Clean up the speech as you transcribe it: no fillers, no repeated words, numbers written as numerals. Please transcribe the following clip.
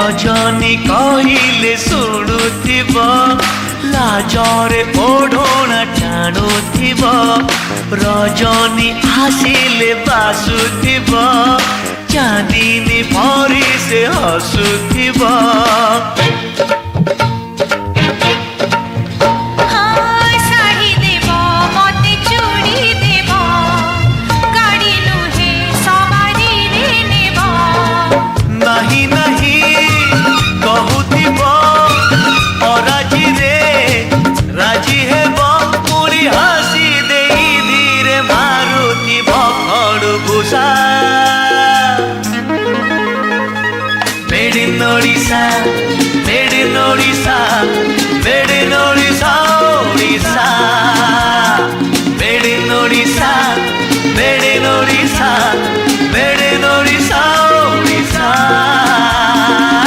रजनी कहिले शुणुथिब लाजरे ओढ़ना टाणुथिब रजनी आसिले बासुथिब चांदनी परी से हसुथिब Made in Odisha,